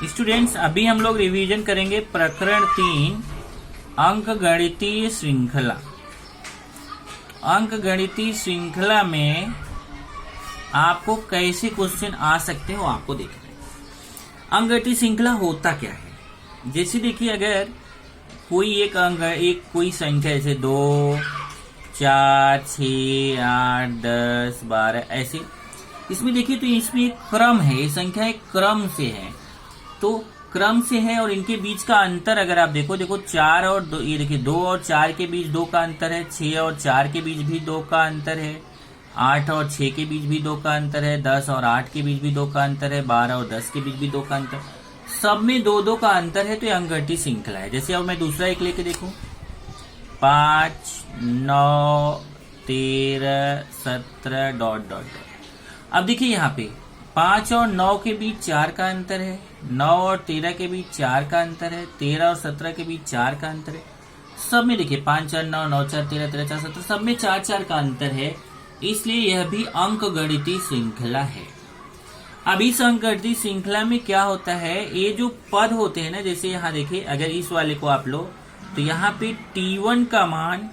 Students, अभी हम लोग रिवीजन करेंगे प्रकरण 3 अंक गणितीय श्रृंखला। अंक गणितीय श्रृंखला में आपको कैसे क्वेश्चन आ सकते हो आपको देखना है। अंक गणितीय श्रृंखला होता क्या है, जैसे देखिए अगर कोई एक कोई संख्या जैसे 2, 4, 6, 8, 10, 12 ऐसे, इसमें देखिए तो इसमें एक क्रम है, ये संख्या एक क्रम से है, तो क्रम से है और इनके बीच का अंतर अगर आप देखो 4 और 2, ये देखिए 2 और 4 के बीच 2 का अंतर है, 6 और 4 के बीच भी 2 का अंतर है, 8 और 6 के बीच भी 2 का अंतर है, 10 और 8 के बीच भी 2 का अंतर है, 12 और 10 के बीच भी 2 का अंतर, सब में 2-2 का अंतर है, तो ये अंकगणितीय श्रृंखला है। जैसे अब मैं दूसरा एक लेके देखूं, 5, 9, 13, 17 डॉट डॉट डॉट। अब देखिए यहाँ पे 5 और 9 के बीच 4 का अंतर है, 9 और 13 के बीच 4 का अंतर है, 13 और 17 के बीच 4 का अंतर है, सब में देखिए 5, 4, 9, 9, 4, 13, 13, 4, 17, सब में 4-4 का अंतर है, इसलिए यह भी अंक गणितीय श्रृंखला है। अब इस अंक गणितीय श्रृंखला में क्या होता है, ये जो पद होते हैं ना, जैसे यहाँ देखिए अगर इस वाले को आप लो तो यहाँ पे T1 का मान,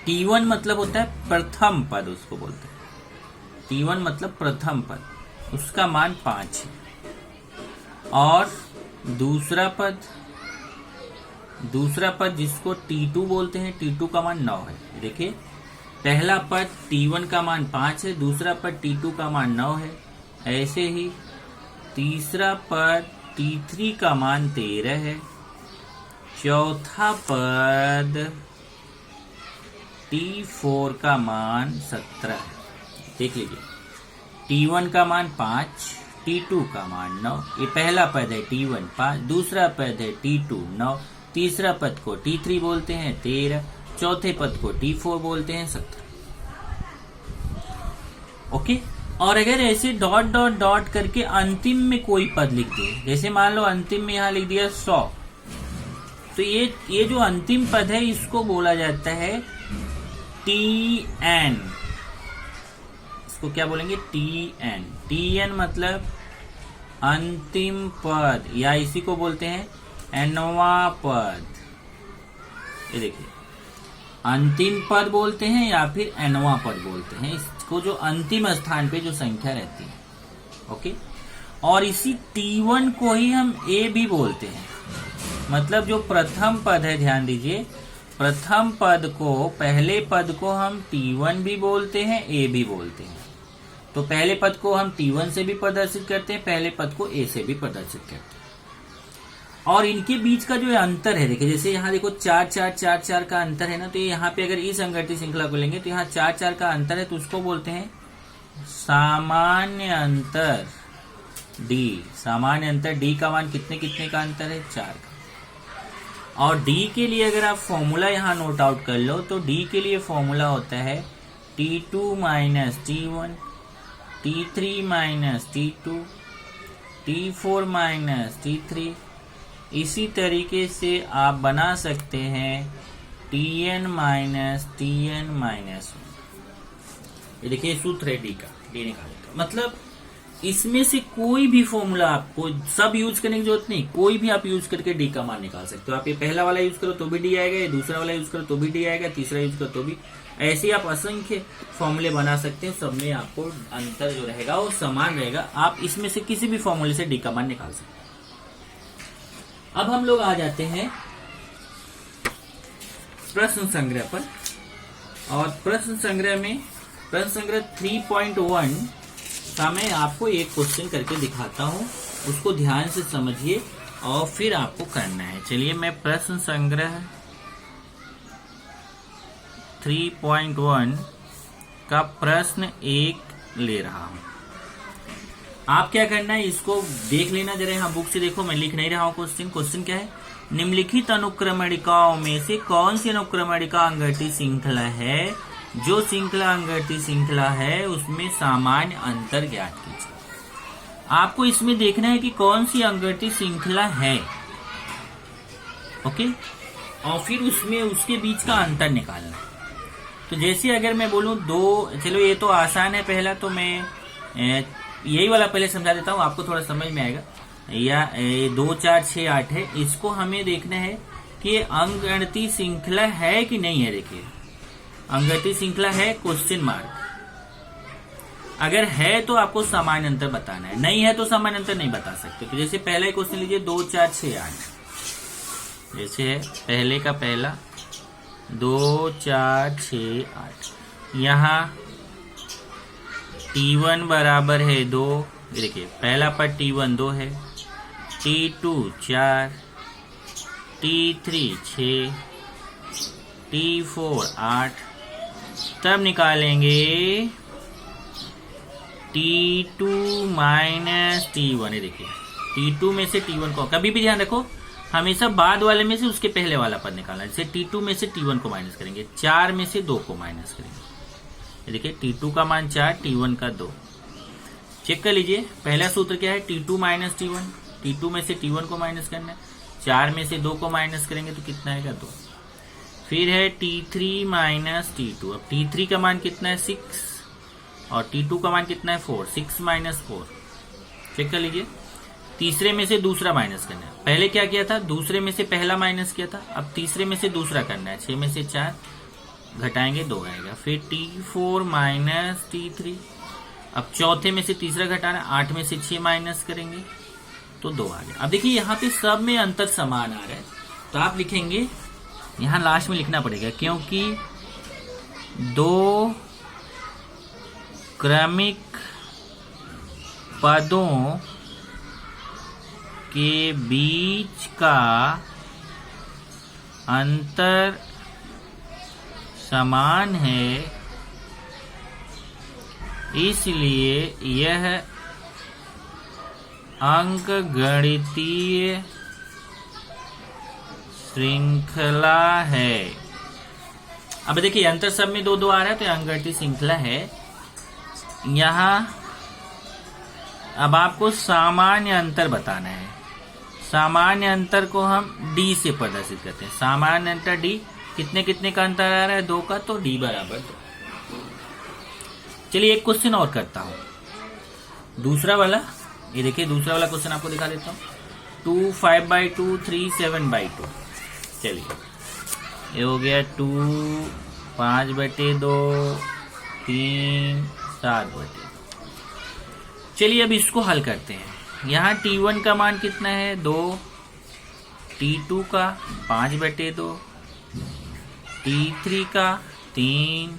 T1 मतलब होता है प्रथम पद, उसको बोलते हैं T1 मतलब प्रथम पद, उसका मान 5 है। और दूसरा पद जिसको T2 बोलते हैं, T2 का मान 9 है। देखिए पहला पद T1 का मान 5 है, दूसरा पद T2 का मान 9 है। ऐसे ही तीसरा पद T3 का मान 13 है, चौथा पद T4 का मान 17 है। देख लीजिए T1 का मान 5, T2 का मान 9, ये पहला पद है T1 5, दूसरा पद है T2 9, तीसरा पद को T3 बोलते हैं 13, चौथे पद को T4 बोलते हैं 17। ओके। और अगर ऐसे डॉट डॉट डॉट करके अंतिम में कोई पद लिख दे, जैसे मान लो अंतिम में यहां लिख दिया 100, तो ये जो अंतिम पद है इसको बोला जाता है TN। इसको क्या बोलेंगे, TN। TN मतलब अंतिम पद, या इसी को बोलते हैं nवां पद। ये देखिए अंतिम पद बोलते हैं या फिर nवां पद बोलते हैं इसको, जो अंतिम स्थान पे जो संख्या रहती है। ओके। और इसी T1 को ही हम A भी बोलते हैं, मतलब जो प्रथम पद है, ध्यान दीजिए प्रथम पद को, पहले पद को हम T1 भी बोलते हैं, A भी बोलते हैं। तो पहले पद को हम T1 से भी प्रदर्शित करते हैं, पहले पद को A से भी प्रदर्शित करते हैं। और इनके बीच का जो अंतर है, देखिए जैसे यहाँ देखो 4-4-4-4 का अंतर है ना, तो यहाँ पे अगर इस अंकगणितीय श्रृंखला को लेंगे तो यहाँ 4-4 का अंतर है, तो उसको बोलते हैं सामान्य अंतर D। सामान्य अंतर D का मान कितने कितने का अंतर है, 4 का। और D के लिए अगर आप फॉर्मूला यहाँ नोट आउट कर लो तो D के लिए फॉर्मूला होता है T2 minus T1, T3 minus T2, T4 minus T3। इसी तरीके से आप बना सकते हैं Tn माइनस Tn माइनस 1। ये देखिए सूत्र है D का, D निकालने का। मतलब इसमें से कोई भी फॉर्मूला, आपको सब यूज करने की जरूरत नहीं, कोई भी आप यूज करके D का मान निकाल सकते हो। आप ये पहला वाला यूज करो तो भी D आएगा, ये दूसरा वाला यूज करो तो भी D आएगा, तीसरा यूज करो तो भी। ऐसे आप असंख्य फॉर्मूले बना सकते हैं, सब में आपको अंतर जो रहेगा वो समान रहेगा। आप इसमें से किसी भी फॉर्मूले से D का मान निकाल सकते हैं। अब हम लोग आ जाते हैं प्रश्न संग्रह पर, और प्रश्न संग्रह 3.1 का मैं आपको एक क्वेश्चन करके दिखाता हूं, उसको ध्यान से समझिए और फिर आपको करना है। चलिए मैं प्रश्न संग्रह 3.1 का प्रश्न 1 ले रहा हूं। आप क्या करना है, इसको देख लेना जरा, यहाँ बुक से देखो, मैं लिख नहीं रहा हूँ क्वेश्चन क्या है, निम्नलिखित अनुक्रमणिकाओं में से कौन सी अनुक्रमणिका अंकगणितीय श्रृंखला है, जो श्रृंखला अंकगणितीय श्रृंखला है उसमें सामान्य अंतर ज्ञात कीजिए। आपको इसमें देखना है कि कौन सी अंकगणितीय श्रृंखला है। ओके। और फिर उसमें उसके बीच का अंतर निकालना है। तो जैसे अगर मैं बोलूं 2, चलो ये तो आसान है पहला, तो मैं यही वाला पहले समझा देता हूँ, आपको थोड़ा समझ में आएगा। या 2 4 6 8 है, इसको हमें देखना है कि ये अंकगणितीय श्रृंखला है कि नहीं है। देखिए अंकगणितीय श्रृंखला है क्वेश्चन मार्क। अगर है तो आपको सामान्य अंतर बताना है, नहीं है तो सामान्य अंतर नहीं बता सकते। तो जैसे पहला ही क्वेश्चन लीजिए 2 4 6 8, जैसे है पहले का पहला 2 4 6 8, यहाँ T1 बराबर है 2, देखिए पहला पद T1 2 है, T2 4, T3 6, T4 8, तब निकालेंगे T2 माइनस T1। ये देखिए T2 में से T1 को, कभी भी ध्यान रखो हमेशा बाद वाले में से उसके पहले वाला पद निकालना है। जैसे T2 में से T1 को माइनस करेंगे, 4 में से 2 को माइनस करेंगे। देखिए T2 का मान 4, T1 का 2। चेक कर लीजिए पहला सूत्र क्या है, T2 माइनस T1, T2 में से T1 को माइनस करना है, 4 में से 2 को माइनस करेंगे तो कितना आएगा 2। फिर है T3 माइनस T2, अब T3 का मान कितना है 6 और T2 का मान कितना है 4, 6 माइनस 4। चेक कर लीजिए तीसरे में से दूसरा माइनस करना है। पहले क्या किया था, दूसरे में से पहला माइनस किया था, अब तीसरे में से दूसरा करना है। 6 में से 4 घटाएंगे 2 आएगा। फिर T4 माइनस T3, अब चौथे में से तीसरा घटाना, 8 में से 6 माइनस करेंगे तो 2 आ गया। अब देखिए यहाँ पे सब में अंतर समान आ रहा है, तो आप लिखेंगे, यहाँ लास्ट में लिखना पड़ेगा क्योंकि 2 क्रमिक पदों के बीच का अंतर समान है, इसलिए यह अंकगणितीय श्रृंखला है। अब देखिए अंतर सब में 2 2 आ रहा है तो अंकगणितीय श्रृंखला है। यहां अब आपको सामान्य अंतर बताना है। सामान्य अंतर को हम D से प्रदर्शित करते हैं। सामान्य अंतर D, कितने कितने का अंतर आ रहा है 2 का, तो D बराबर 2। चलिए एक क्वेश्चन और करता हूं, दूसरा वाला। ये देखिए दूसरा वाला क्वेश्चन आपको दिखा देता हूं। 2 5/2 3 7/2। चलिए ये हो गया 2 5/2 3 7/2। चलिए अब इसको हल करते हैं। यहाँ T1 का मान कितना है 2, T2 का 5/2, T3 का 3,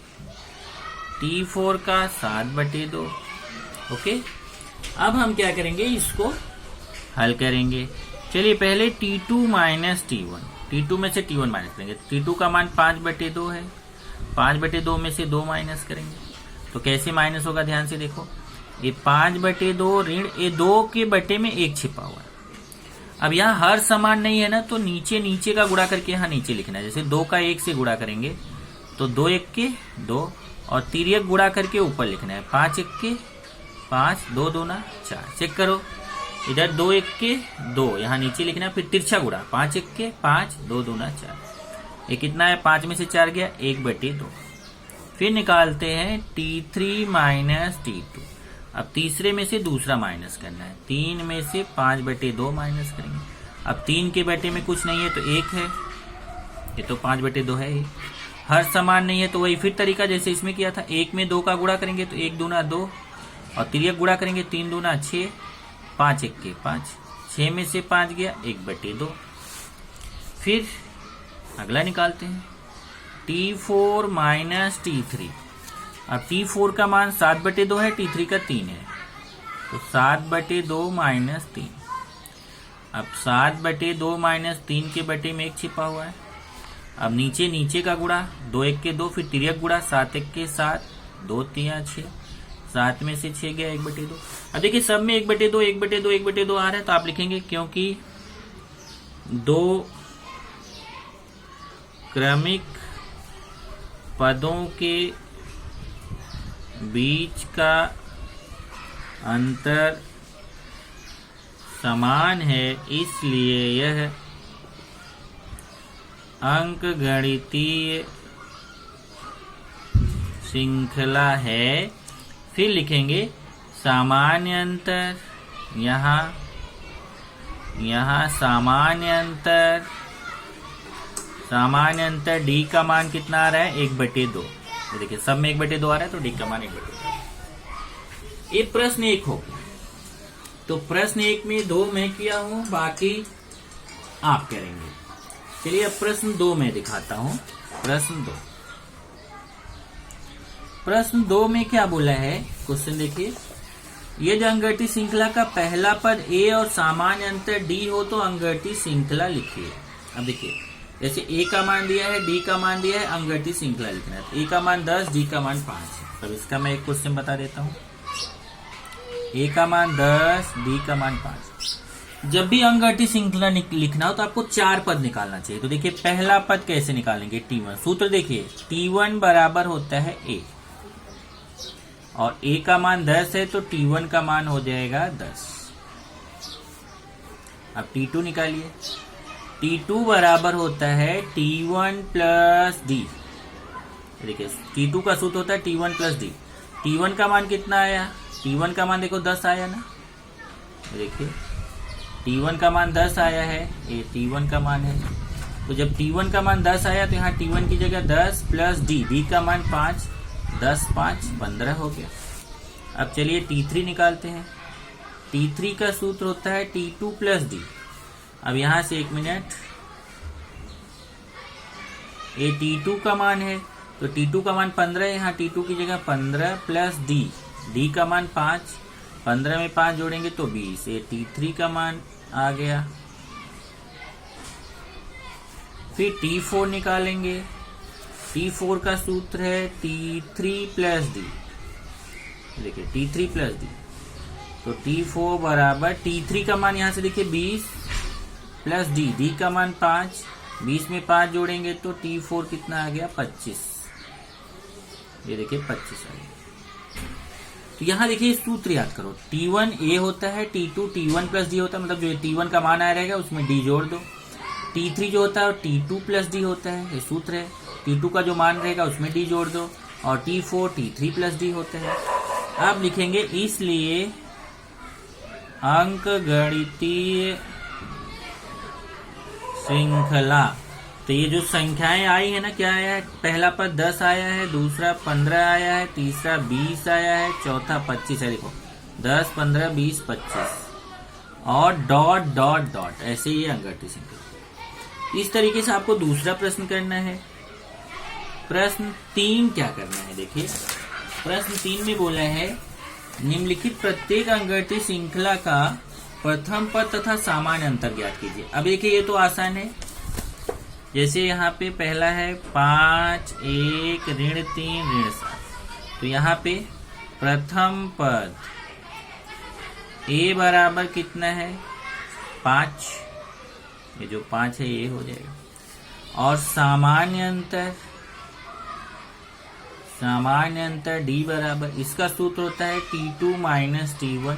T4 का 7/2। ओके, अब हम क्या करेंगे, इसको हल करेंगे। चलिए पहले T2 माइनस T1, T2 में से T1 माइनस करेंगे। T2 का मान 5/2 है, 5/2 में से 2 माइनस करेंगे तो कैसे माइनस होगा, ध्यान से देखो। ये 5/2 ऋण, ये 2 के बटे में 1 छिपा हुआ है। अब यहाँ हर समान नहीं है ना, तो नीचे नीचे का गुणा करके यहाँ नीचे लिखना है। जैसे 2 का 1 से गुणा करेंगे तो 2 1 के 2, और तिर्यक गुणा करके ऊपर लिखना है। 5 1 के 5, 2 2 4। चेक करो, इधर 2 1 के 2 यहाँ नीचे लिखना है, फिर तिरछा गुणा 5 1 के 5, 2 2 4। ये कितना है, 5 में से 4 गया 1/2। फिर निकालते हैं T3 माइनस T2। अब तीसरे में से दूसरा माइनस करना है। 3 में से 5/2 माइनस करेंगे। अब 3 के बटे में कुछ नहीं है तो 1 है, ये तो 5/2 है ही। हर समान नहीं है तो वही फिर तरीका जैसे इसमें किया था। 1 में 2 का गुणा करेंगे तो 1 दूना 2, और तिर्यक गुणा करेंगे 3 दूना 6, 5 1 के 5, 6 में से 5 गया 1/2। फिर अगला निकालते हैं T4 माइनस T3। अब T4 का मान 7/2 है, T3 का 3 है, तो 7/2 माइनस 3। अब 7/2 माइनस 3 के बटे में 1 छिपा हुआ है। अब नीचे नीचे का गुणा 2 1 के 2, फिर तिर्यक गुणा 7 1 के 7, 2 3 6, 7 में से 6 गया 1/2। अब देखिए सब में 1/2 1/2 1/2 आ रहा है, तो आप लिखेंगे क्योंकि 2 क्रमिक पदों के बीच का अंतर समान है, इसलिए यह अंकगणितीय श्रृंखला है। फिर लिखेंगे सामान्य अंतर, यहाँ यहाँ सामान्य अंतर डी का मान कितना आ रहा है 1/2। ये देखिए सब में 1/2 आ रहा है तो डी का मान 1/2। ये प्रश्न 1 हो गया। तो प्रश्न 1 में 2 मैं किया हूं, बाकी आप करेंगे। चलिए अब प्रश्न 2 में दिखाता हूं। प्रश्न 2 में क्या बोला है, क्वेश्चन देखिए। ये जो अंगठ्ठी श्रृंखला का पहला पद ए और सामान्य अंतर डी हो तो अंगठ्ठी श्रृंखला लिखिए। अब देखिए, जैसे ए का मान दिया है, डी का मान दिया है, अंगठ्ठी श्रृंखला लिखना है। ए का मान 10, डी का मान 5 है। अब इसका मैं एक क्वेश्चन बता देता हूं। ए का मान 10, डी का मान 5। जब भी अंगठ्ठी श्रृंखला लिखना हो तो आपको 4 पद निकालना चाहिए। तो देखिए पहला पद कैसे निकालेंगे, T1। सूत्र देखिए, T1 बराबर होता है A, और A का मान 10 है तो T1 का मान हो जाएगा 10। अब T2 निकालिए। T2 बराबर होता है T1 प्लस D। देखिए T2 का सूत्र होता है T1 प्लस D। T1 का मान कितना आया, T1 का मान देखो 10 आया ना। देखिए T1 का मान 10 आया है, ये T1 का मान है। तो जब T1 का मान 10 आया तो यहाँ T1 की जगह 10 प्लस D का मान 5, 10 5 15 हो गया। अब चलिए T3 निकालते हैं। T3 का सूत्र होता है T2 प्लस D। अब यहां से 1 मिनट, ये T2 का मान है तो T2 का मान 15 है, यहाँ T2 की जगह 15 प्लस D का मान 5, 15 में 5 जोड़ेंगे तो 20। ये T3 का मान आ गया। फिर T4 निकालेंगे। T4 का सूत्र है T3 प्लस D। देखिए T3 प्लस D, तो T4 बराबर T3 का मान यहां से देखिए 20 प्लस D का मान 5, 20 में 5 जोड़ेंगे तो T4 कितना आ गया 25। ये देखिए 25 आ गया। तो यहां देखिए सूत्र याद करो, T1 A होता है, T2 T1 प्लस D होता है, मतलब जो T1 का मान आया रहेगा उसमें D जोड़ दो। T3 जो होता है T2 प्लस D होता है, ये सूत्र है। T2 का जो मान रहेगा उसमें D जोड़ दो, और T4 T3 प्लस D होता है। अब लिखेंगे इसलिए अंकगणितीय श्रृंखला। तो ये जो संख्याएं आई है ना, क्या आया है, पहला पद 10 आया है, दूसरा 15 आया है, तीसरा 20 आया है, चौथा 25 है। देखो 10 15 20 25 और डॉट डॉट डॉट, ऐसे ही अंगठ्ठी श्रृंखला। इस तरीके से आपको दूसरा प्रश्न करना है। प्रश्न 3 क्या करना है, देखिए प्रश्न 3 में बोला है निम्नलिखित प्रत्येक अंगठ्ठी श्रृंखला का प्रथम पद तथा सामान्य अंतर ज्ञात कीजिए। अब देखिए ये तो आसान है। जैसे यहाँ पे पहला है 5 1 ऋण 3 ऋण 7, तो यहाँ पे प्रथम पद A बराबर कितना है 5, ये जो 5 है ये हो जाएगा। और सामान्य अंतर D बराबर, इसका सूत्र होता है T2 माइनस T1।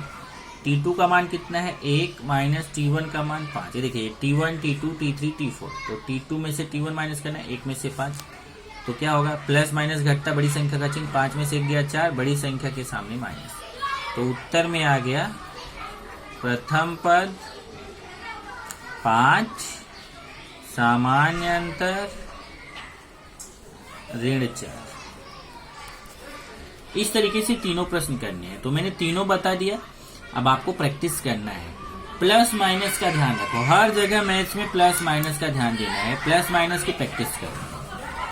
T2 का मान कितना है 1 माइनस T1 का मान 5। ये देखिए T1 T2 T3 T4, तो T2 में से T1 माइनस करना है, 1 में से 5, तो क्या होगा प्लस माइनस घटता बड़ी संख्या का चिन्ह, 5 में से 1 गया 4, बड़ी संख्या के सामने माइनस। तो उत्तर में आ गया प्रथम पद 5, सामान्य अंतर ऋण 4। इस तरीके से तीनों प्रश्न करने हैं। तो मैंने तीनों बता दिया, अब आपको प्रैक्टिस करना है। प्लस माइनस का ध्यान रखो, हर जगह मैथ्स में प्लस माइनस का ध्यान देना है, प्लस माइनस की प्रैक्टिस करो।